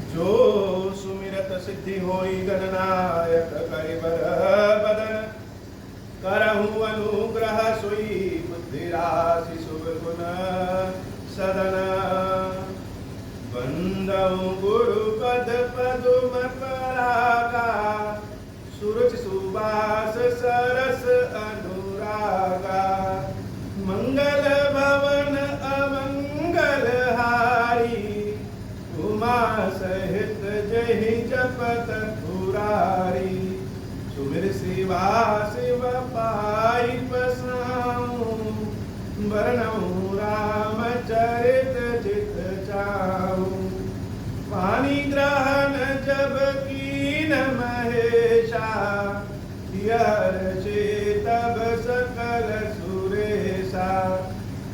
जो सुमिरत सिद्धि होई गणनायक करिबर बदन, करहु अनुग्रह सोई बुद्धि राशि शुभ गुण सदन। बंदऊ गुरु पद पदुम परागा, सूरज सुबास सरस अनुरागा। मंगल भवन अमंगल हारी, उमा सहित जहि जपत पुरारी। सुमिर शिवा शिव पाई पसाऊं, वर्णऊ राम चरित चित चाऊं। पानी ग्रहण जब कीन महेशा, यर्षि तब सकल सुरेशा।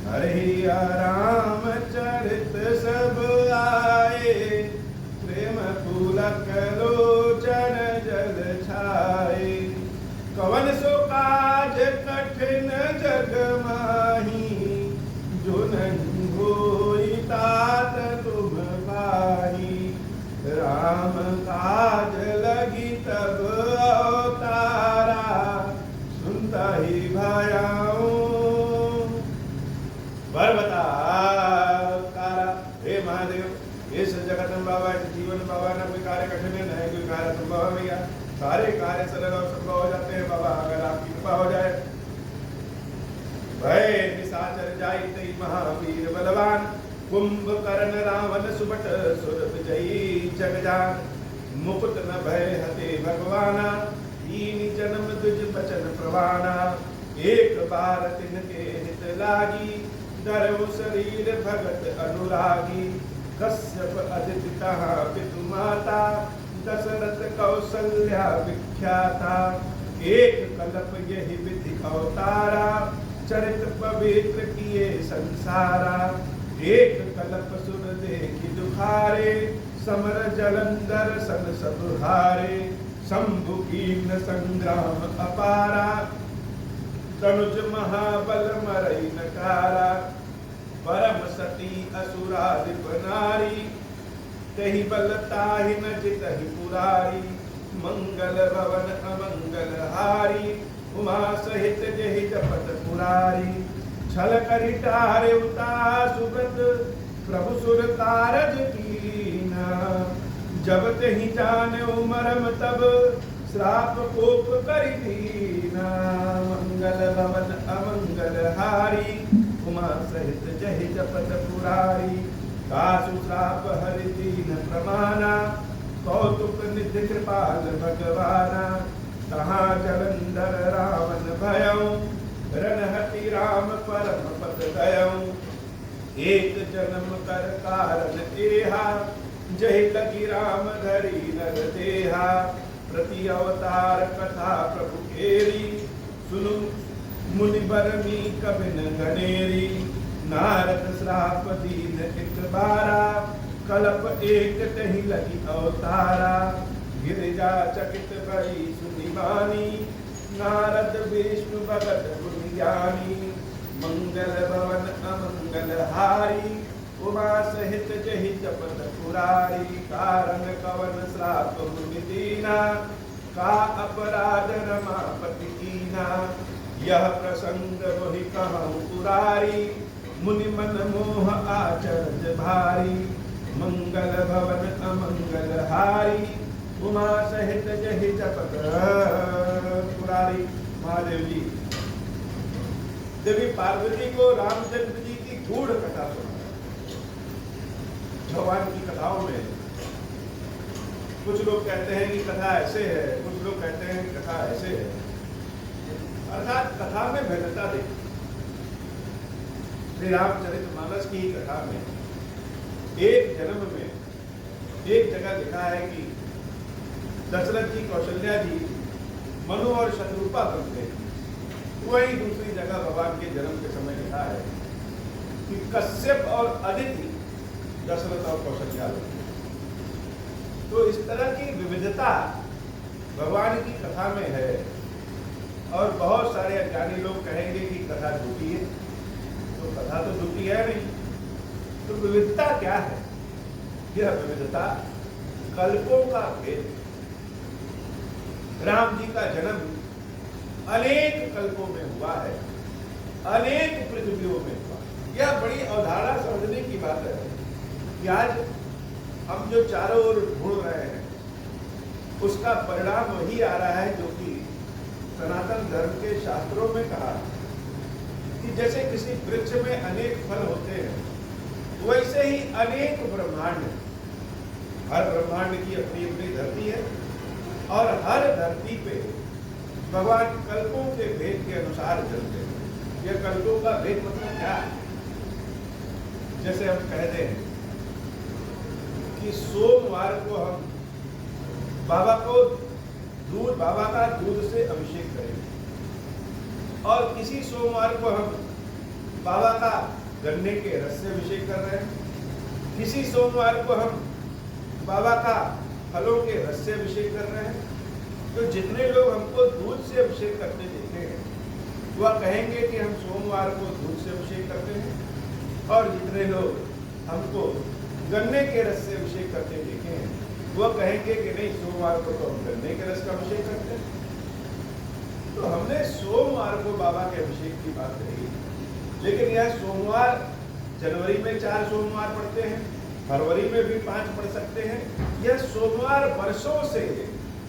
हरि राम चरित सब आए, प्रेम पुलक लोचन जल छाए। कवन सो काज कठिन जग माही, जो नहीं होई तात तुम पाही। राम काज लगी तब अवतारा, सुनता ही भयाऊं पर्वता तारा। हे महादेव, इस जगत में बाबा, इस जीवन बाबा न कोई कार्य कठिन है, न कोई कार्य संभव है भैया। सारे कार्य सरल और संभव हो जाते हैं बाबा, अगर आपकी कृपा हो जाए। भय निशाचर जाई तई महावीर बलवान, कुंभकर्ण रावण सुबट सुर विजयी जगजान। मुकुट न भय हते भगवाना, दीन जन्म दुज बचन प्रवाना। एक बार तिनके हित लागी, डरऊ शरीर भगत अनुरागी। कश्यप अदिति तहाँ पितु माता, दशरथ कौशल्या विख्याता। एक कल्प यही विधि अवतारा, चरित पवित्र किए संसारा। एक कल्प सुर देखि दुखारे, समर जलंधर सन सब हारे। शंभु कीन संग्राम अपारा, तनुज महाबल मरई नकारा। परम सती असुराधिप नारी, तहि बल ताहि न जितहि पुरारी। मंगल भवन अमंगल हारी, उमा सहित जहि जपत पुरारी। छल करि टारे उता सुब्रत, प्रभु सुर कारज कीना। जब तहि जाने मरम तब, श्राप कोप करि दीना। मंगल भवन अमंगल हारी, उमा सहित जहि जपत पुरारी। कासु श्राप हरि दीन प्रमाना, कौतुक निधि कृपाल भगवाना। तहाँ जलंधर रावण भयऊ, रणहति राम परम पद गयऊ। एक जन्म कर कारण एहा, जहि लगी राम धरी नर देहा। प्रति अवतार कथा प्रभु केरी, सुनु मुनि बरमी कबिन गणेरी। नारद श्राप दीन एक बारा, कल्प एक तहि लगी अवतारा। गिरिजा चकित भई सुनि बानी, नारद विष्णु भगत गुनि ज्ञानी। मंगल भवन अमंगल हारी, उमा सहित जहि जपत पुरारी। कारण कवन श्राप मुनि दीना, का अपराध रमापति कीना। यह प्रसंग वही कहूँ पुरारी, मुनि मन मोह आचरज भारी। मंगल भवन अमंगल हारी, उमा सहित जहि जपत पुरारी। महादेव जी, देवी पार्वती को रामचंद्र जी की गूढ़ कथा सुना। भगवान की कथाओं में कुछ लोग कहते हैं कि कथा ऐसे है, कुछ लोग कहते हैं कि कथा ऐसे है। अर्थात कथा में भिन्नता देखी। श्री रामचरितमानस की कथा में एक जन्म में एक जगह लिखा है कि दशरथ जी कौशल्या जी मनु और शत्रुपा बनते हैं। वही दूसरी जगह भगवान के जन्म के समय लिखा है कि कश्यप और अदिति दशरथ और कौशल्या बनते हैं। तो इस तरह की विविधता भगवान की कथा में है। और बहुत सारे अज्ञानी लोग कहेंगे कि कथा झूठी है, तो कथा तो झूठी है नहीं, तो विविधता क्या है? यह विविधता कल्पों का भेद। राम जी का जन्म अनेक कल्पों में हुआ है, अनेक पृथ्वियों में हुआ। यह बड़ी अवधारणा समझने की बात है कि आज हम जो चारों ओर ढूंढ रहे हैं उसका परिणाम वही आ रहा है जो कि सनातन धर्म के शास्त्रों में कहा कि जैसे किसी वृक्ष में अनेक फल होते हैं, वैसे ही अनेक ब्रह्मांड, हर ब्रह्मांड की अपनी अपनी धरती है और हर धरती पे भगवान कल्पों के भेद के अनुसार चलते हैं। यह कल्पों का भेद मतलब क्या है? जैसे हम कहते हैं कि सोमवार को हम बाबा का दूध से अभिषेक करेंगे और किसी सोमवार को हम बाबा का गन्ने के रस से अभिषेक कर रहे हैं, किसी सोमवार को हम बाबा का फलों के रस से अभिषेक कर रहे हैं। तो जितने लोग हमको दूध से अभिषेक करते देखे हैं वह कहेंगे कि हम सोमवार को दूध से अभिषेक करते हैं, और जितने लोग हमको गन्ने के रस से अभिषेक करते देखे हैं वह कहेंगे कि नहीं, सोमवार को तो हम गन्ने के रस का अभिषेक करते हैं। तो हमने सोमवार को बाबा के अभिषेक की बात कही, लेकिन यह सोमवार जनवरी में 4 सोमवार पड़ते हैं, फरवरी में भी 5 पड़ सकते हैं। यह सोमवार वर्षों से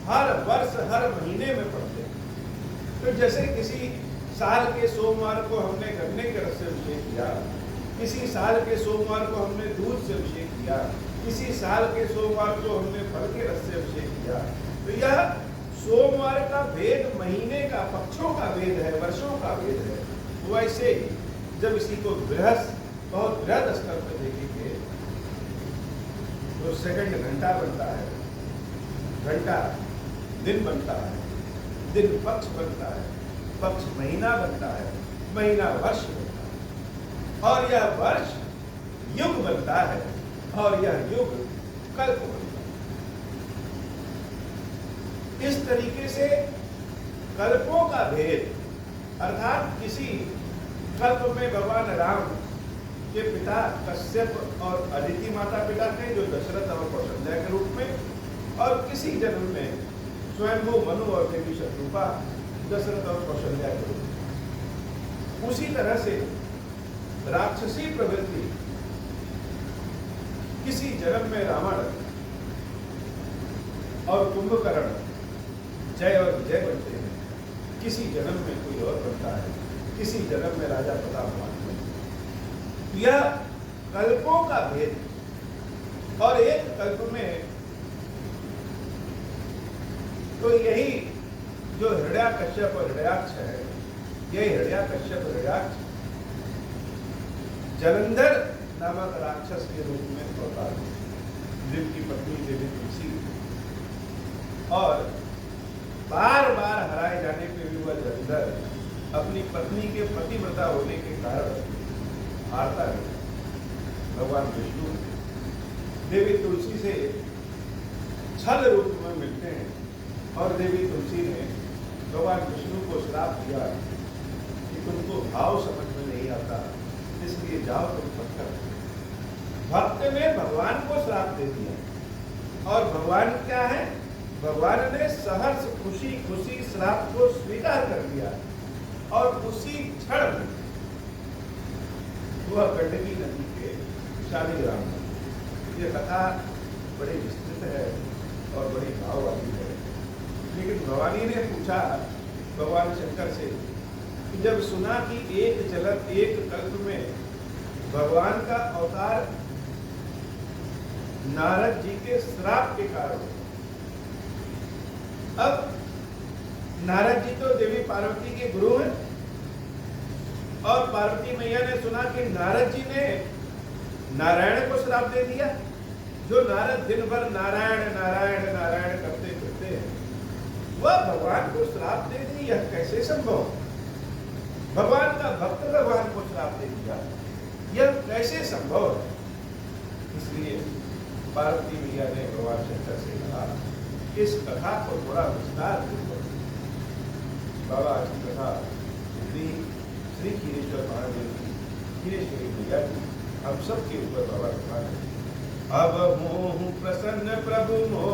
हर वर्ष हर महीने में पड़ते हैं। तो जैसे किसी साल के सोमवार को हमने गन्ने के रस से अभिषेक किया, किसी साल के सोमवार को हमने दूध से अभिषेक किया, किसी साल के सोमवार को हमने फल के रस से अभिषेक किया। तो यह सोमवार का भेद महीने का, पक्षों का भेद है, वर्षों का भेद है। वैसे ही जब इसी को बहुत बृहद स्तर पर देखेंगे तो सेकंड घंटा बनता है, घंटा दिन बनता है, दिन पक्ष बनता है, पक्ष महीना बनता है, महीना वर्ष बनता है, और यह वर्ष युग बनता है, और यह युग कल्प बनता है। इस तरीके से कल्पों का भेद, अर्थात किसी कल्प में भगवान राम के पिता कश्यप और अदिति माता पिता थे जो दशरथ और कौशल्या के रूप में, और किसी जन्म में स्वयंभू मनु और देवी शत्रुपा दशरथ और कौशल्या के रूप में। उसी तरह से राक्षसी प्रवृत्ति किसी जन्म में रावण और कुंभकर्ण जय और विजय बनते हैं, किसी जन्म में कोई और बनता है, किसी जन्म में राजा प्रताप बनते हैं। यह कल्पों का भेद। और एक कल्प में तो यही जो हिरण्याकश्यप और हिरण्याक्ष है, यही हिरण्याकश्यप हिरण्याक्ष जलंधर नामक राक्षस के रूप में अवतार हुए, जिनकी पत्नी देवी तुलसी, और बार बार हराए जाने पे भी वह जलंधर अपनी पत्नी के पतिव्रता होने के कारण हारता है। भगवान विष्णु देवी तुलसी से छल रूप में मिलते हैं, और देवी तुलसी ने भगवान विष्णु को श्राप दिया कि तुमको भाव समझ में नहीं आता, इसलिए जाओ तुम पत्थर। भक्त ने भगवान को श्राप दे दिया, और भगवान क्या है? भगवान ने सहर्ष खुशी खुशी श्राप को स्वीकार कर लिया, और उसी क्षण में वह गंडकी नदी के शालिग्राम में। ये कथा बड़ी विस्तृत है और बड़ी भाव वाली है, लेकिन भवानी ने पूछा भगवान शंकर से कि जब सुना कि एक कल्प में भगवान का अवतार नारद जी के श्राप के कारण, अब नारद जी तो देवी पार्वती के गुरु हैं, और पार्वती मैया ने सुना कि नारद जी ने नारायण को श्राप दे दिया। जो नारद दिन भर नारायण नारायण नारायण करते फिरते हैं, वह भगवान को श्राप दे दी, यह कैसे संभव? भगवान का भक्त भगवान को श्राप दे दिया, यह कैसे संभव है? इसलिए पार्वती मैया ने भगवान शंकर से कहा, इस कथा को थोड़ा विस्तार से करो। बाबा की कथा श्री क्षीरेश्वर महादेव की, क्षीरेश्वरी मैया की, हम सबके ऊपर बाबा कृपा है। अब मोह प्रसन्न प्रभु मोह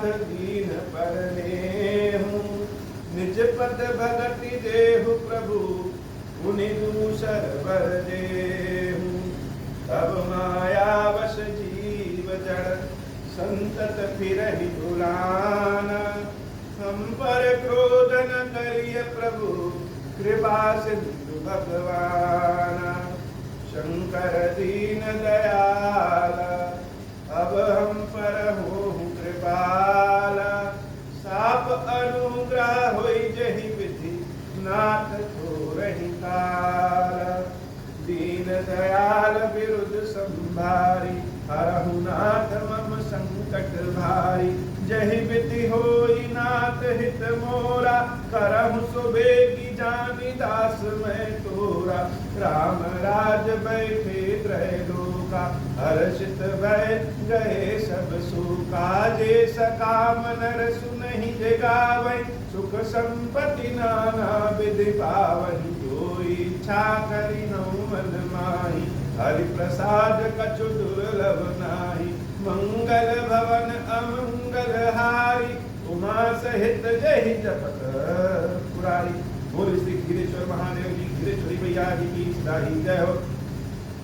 नाथ दीन पर नेहु, निज पद भगति देहु प्रभु, उनि दूसर बर देहु। तब माया वश जीव जड़, संतत फिरहि भुलाना, हम पर क्रोध न करिय प्रभु, कृपा सिंधु भगवाना। शंकर दीन दयाला, अब हम पर होहु कृपाला, साप अनुग्रह होई जहि विधि, नाथ थोरहि काला। दीन दयाल विरुद्ध संभारी, हरहु नाथ मम संकट भारी। जहि विधि होई नाथ हित मोरा, करहु सुबेगी जानि दास मैं तोरा। राम राज बैठे त्रैलोका, हर्षित भय गए सब सुखा। जे सकाम नर सुनहि जे गावै, सुख संपत्ति नाना विधि पावहि। जो इच्छा करिहु मन माहि, हरि प्रसाद कछु दुर्लभ नाही। मंगल भवन अमंगल हारी, उमा सहित जहि जपत पुरारी। बोल श्री गिरीश्वर महादेव जी, गिरीश्वरी मैया जी की सदा ही जय हो।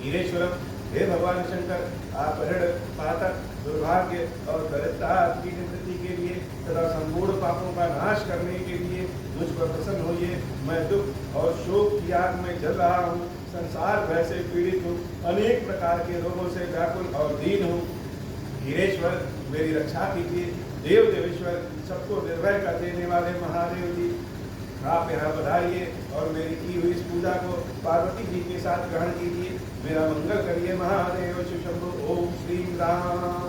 गिरीश्वरम, हे भगवान शंकर, आप ऋण पातक दुर्भाग्य और दरिद्रता की निवृत्ति के लिए तथा संपूर्ण पापों का नाश करने के लिए मुझ पर प्रसन्न होइए। मैं दुख और शोक की आग में जल रहा हूँ, संसार भय से पीड़ित हूँ, अनेक प्रकार के रोगों से व्याकुल और दीन हूँ। गिरीश्वर, मेरी रक्षा कीजिए। देव देवेश्वर, सबको निर्भय कर देने वाले महादेव जी, आप यहाँ बधाइए और मेरी की हुई इस पूजा को पार्वती जी के साथ ग्रहण कीजिए। मेरा मंगल करिए महादेव शिव शंभु। ओम श्री राम।